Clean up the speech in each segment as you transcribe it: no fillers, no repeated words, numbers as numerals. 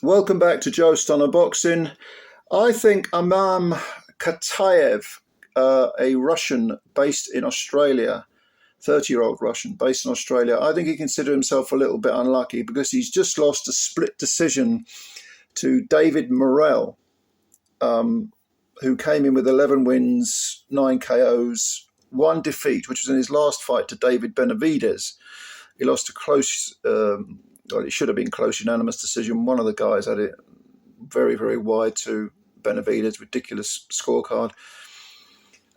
Welcome back to Joe Stunner Boxing. I think Imam Khataev, a Russian based in Australia, 30-year-old Russian based in Australia, I think he considers himself a little bit unlucky because he's just lost a split decision to David Morrell, who came in with 11 wins, 9 KOs, 1 defeat, which was in his last fight to David Benavidez. He lost a close, it should have been close, unanimous decision. One of the guys had it very, very wide to Benavidez, ridiculous scorecard.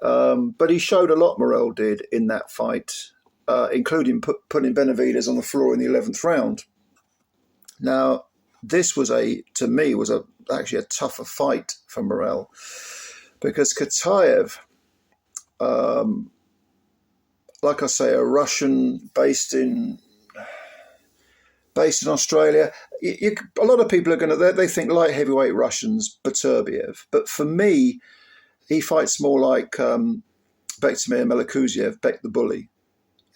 But he showed a lot, Morell did, in that fight, including putting Benavidez on the floor in the 11th round. Now, this was actually a tougher fight for Morell because Katayv, like I say, a Russian based in Australia. A lot of people are they think light heavyweight Russians, Beterbiev. But for me, he fights more like Bektemir Melikuziev, Bek the Bully.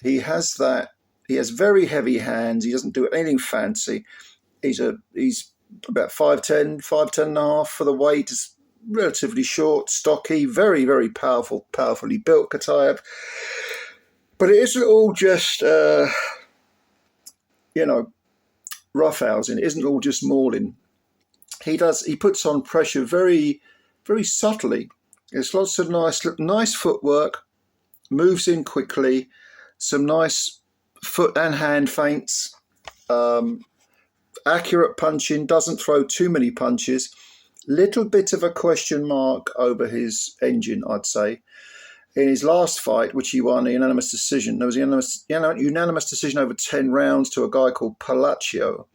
He has very heavy hands. He doesn't do anything fancy. He's about 5'10", 5'10 and a half for the weight. He's relatively short, stocky, very, very powerfully built, Katayv. But it isn't all just, roughhousing. It isn't all just mauling. He puts on pressure very, very subtly. There's lots of nice footwork, moves in quickly, some nice foot and hand feints, accurate punching, doesn't throw too many punches. Little bit of a question mark over his engine, I'd say. In his last fight, which he won a unanimous decision, there was a unanimous decision over 10 rounds to a guy called Palacio.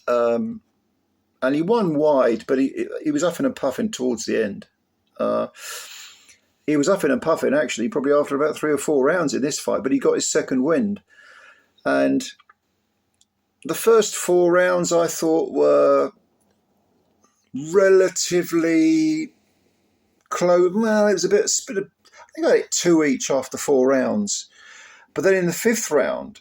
And he won wide, but he was huffing and puffing towards the end. He was huffing and puffing, actually, probably after about 3 or 4 rounds in this fight, but he got his second wind. And the first 4 rounds, I thought, were relatively close. Well, it was a bit of, I think I hit 2 each after 4 rounds. But then in the 5th round,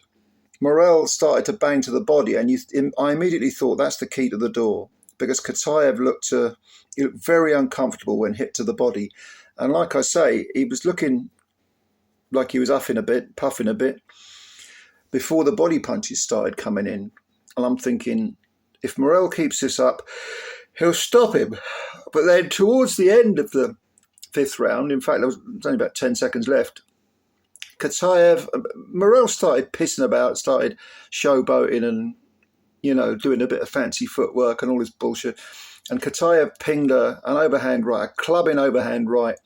Morell started to bang to the body, and I immediately thought that's the key to the door, because Katayv looked very uncomfortable when hit to the body. And like I say, he was looking like he was huffing a bit, puffing a bit, before the body punches started coming in. And I'm thinking, if Morell keeps this up, he'll stop him. But then towards the end of the 5th round, in fact, there was only about 10 seconds left, Morell started pissing about, started showboating and, doing a bit of fancy footwork and all this bullshit. And Katayv pinged an overhand right, a clubbing overhand right,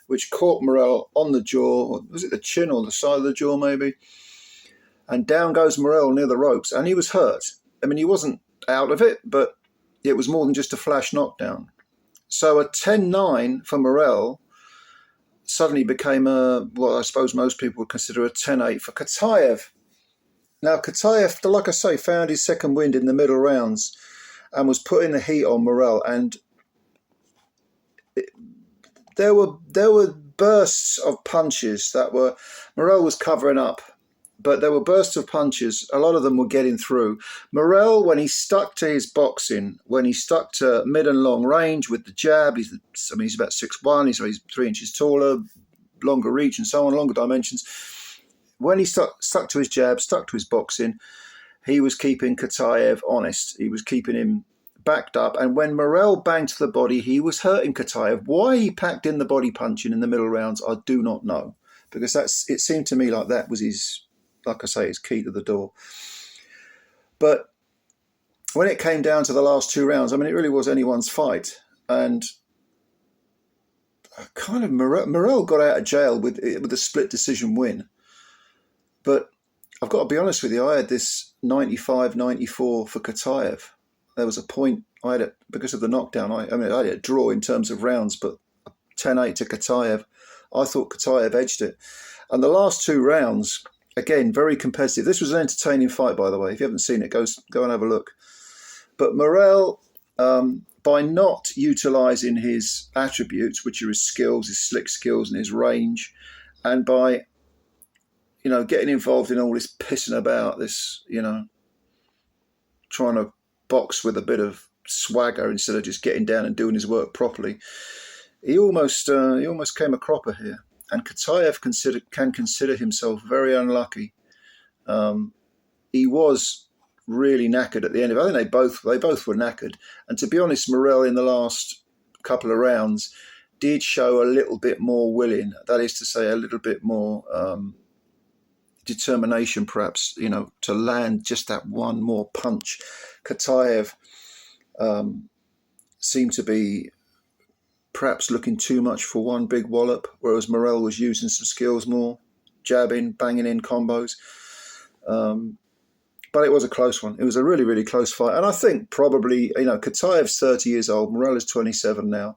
which caught Morell on the jaw. Was it the chin or the side of the jaw, maybe? And down goes Morell near the ropes, and he was hurt. I mean, he wasn't out of it, but it was more than just a flash knockdown. So a 10-9 for Morell suddenly became what I suppose most people would consider a 10-8 for Katayv. Now, Katayv, like I say, found his second wind in the middle rounds and was putting the heat on Morell. And there were bursts of punches that Morell was covering up. But there were bursts of punches. A lot of them were getting through. Morell, when he stuck to his boxing, when he stuck to mid and long range with the jab, he's about 6'1", he's 3 inches taller, longer reach and so on, longer dimensions. When he stuck to his jab, stuck to his boxing, he was keeping Katayv honest. He was keeping him backed up. And when Morell banged to the body, he was hurting Katayv. Why he packed in the body punching in the middle rounds, I do not know. Because it seemed to me like that was his, like I say, his key to the door. But when it came down to the last 2 rounds, I mean, it really was anyone's fight. And kind of Morell got out of jail with a split decision win. But I've got to be honest with you, I had this 95-94 for Katayv. There was a point I had it because of the knockdown. I had a draw in terms of rounds, but 10-8 to Katayv. I thought Katayv edged it. And the last 2 rounds, again, very competitive. This was an entertaining fight, by the way. If you haven't seen it, go and have a look. But Morell, by not utilising his attributes, which are his skills, his slick skills and his range, and by, getting involved in all this pissing about, this, trying to box with a bit of swagger instead of just getting down and doing his work properly. He almost came a cropper here. And Katayv can consider himself very unlucky. He was really knackered at the end of it. I think they both were knackered. And to be honest, Morell in the last couple of rounds did show a little bit more willing. That is to say, a little bit more determination, perhaps, to land just that one more punch. Katayv seemed to be perhaps looking too much for one big wallop, whereas Morell was using some skills more, jabbing, banging in combos. But it was a close one. It was a really, really close fight. And I think probably, Katayv's 30 years old, Morell is 27 now.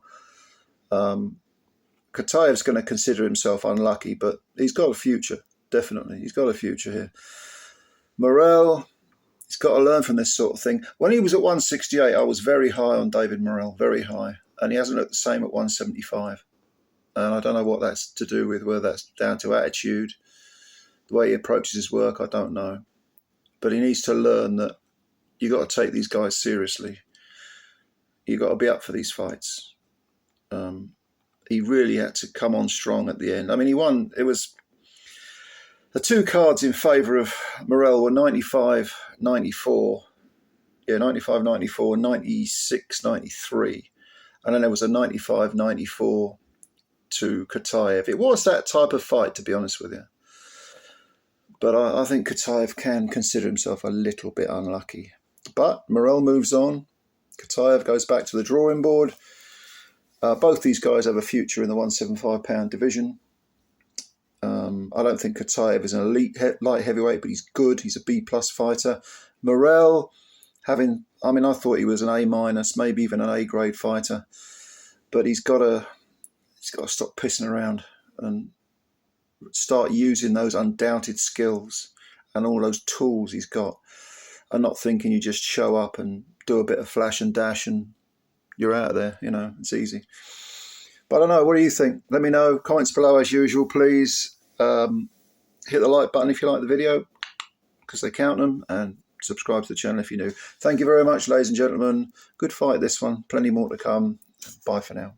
Katayv's going to consider himself unlucky, but he's got a future, definitely. He's got a future here. Morell, he's got to learn from this sort of thing. When he was at 168, I was very high on David Morell, very high. And he hasn't looked the same at 175. And I don't know what that's to do with, whether that's down to attitude, the way he approaches his work, I don't know. But he needs to learn that you got to take these guys seriously. You got to be up for these fights. He really had to come on strong at the end. I mean, he won. It was the two cards in favour of Morell were 95-94. Yeah, 95-94, 96-93. And then there was a 95-94 to Katayv. It was that type of fight, to be honest with you. But I think Katayv can consider himself a little bit unlucky. But Morell moves on. Katayv goes back to the drawing board. Both these guys have a future in the 175-pound division. I don't think Katayv is an elite light heavyweight, but he's good. He's a B-plus fighter. Morell, I thought he was an A-, maybe even an A-grade fighter. But he's got to stop pissing around and start using those undoubted skills and all those tools he's got, and not thinking you just show up and do a bit of flash and dash and you're out of there. It's easy. But I don't know, what do you think? Let me know. Comments below as usual, please. Hit the like button if you like the video, because they count them, and subscribe to the channel if you're new. Thank you very much, ladies and gentlemen. Good fight, this one. Plenty more to come. Bye for now.